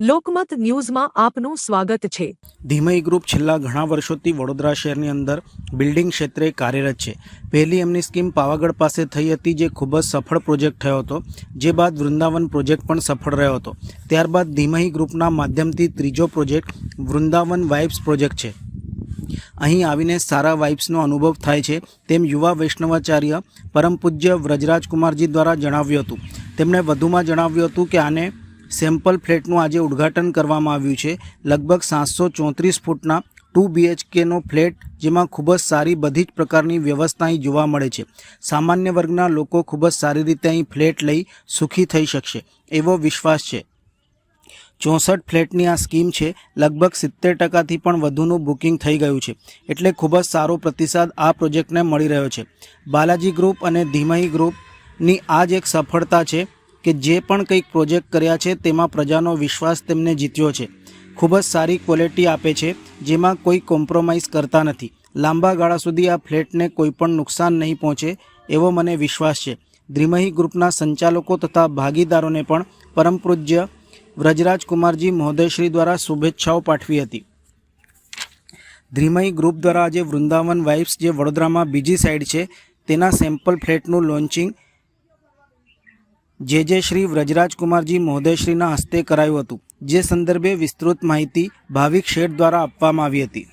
લોકમત ન્યૂઝમાં આપનું સ્વાગત છે। ધીમઈ ગ્રુપ છેલ્લા ઘણા વર્ષોથી વડોદરા શહેરની અંદર બિલ્ડિંગ ક્ષેત્રે કાર્યરત છે। પહેલી એમની સ્કીમ પાવાગઢ પાસે થઈ હતી, જે ખૂબ જ સફળ પ્રોજેક્ટ થયો હતો, જે બાદ વૃંદાવન પ્રોજેક્ટ પણ સફળ રહ્યો હતો। ત્યારબાદ ધીમઈ ગ્રુપના માધ્યમથી ત્રીજો પ્રોજેક્ટ વૃંદાવન વાઇબ્સ પ્રોજેક્ટ છે। અહીં આવીને સારા વાઇબ્સનો અનુભવ થાય છે તેમ યુવા વૈષ્ણવાચાર્ય પરમ પૂજ્ય વ્રજરાજકુમારજી દ્વારા જણાવ્યું હતું। તેમણે વધુમાં જણાવ્યું હતું કે આને સેમ્પલ ફ્લેટનું આજે ઉદ્ઘાટન કરવામાં આવ્યું છે। લગભગ 734 ફૂટના 2 BHKનો ફ્લેટ, જેમાં ખૂબ જ સારી બધી જ પ્રકારની વ્યવસ્થા અહીં જોવા મળે છે। સામાન્ય વર્ગના લોકો ખૂબ જ સારી રીતે અહીં ફ્લેટ લઈ સુખી થઈ શકશે એવો વિશ્વાસ છે। 64 ફ્લેટની આ સ્કીમ છે। લગભગ 70% પણ વધુનું બુકિંગ થઈ ગયું છે, એટલે ખૂબ જ સારો પ્રતિસાદ આ પ્રોજેક્ટને મળી રહ્યો છે। બાલાજી ગ્રુપ અને ધીમઈ ગ્રુપની આ જ એક સફળતા છે કે જે પણ કંઈક પ્રોજેક્ટ કર્યા છે તેમાં પ્રજાનો વિશ્વાસ તેમને જીત્યો છે। ખૂબ જ સારી ક્વોલિટી આપે છે, જેમાં કોઈ કોમ્પ્રોમાઇઝ કરતા નથી। લાંબા ગાળા સુધી આ ફ્લેટને કોઈ પણ નુકસાન નહીં પહોંચે એવો મને વિશ્વાસ છે। ધીમઈ ગ્રુપના સંચાલકો તથા ભાગીદારોને પણ પરમ પૂજ્ય વ્રજરાજકુમારજી મહોદયશ્રી દ્વારા શુભેચ્છાઓ પાઠવી હતી। ધીમઈ ગ્રુપ દ્વારા આજે વૃંદાવન વાઇબ્સ, જે વડોદરામાં બીજી સાઇડ છે, તેના સેમ્પલ ફ્લેટનું લોન્ચિંગ જે શ્રી વ્રજરાજકુમારજી મહોદયશ્રીના હસ્તે કરાયું હતું, જે સંદર્ભે વિસ્તૃત માહિતી ભાવિક શેઠ દ્વારા આપવામાં આવી હતી।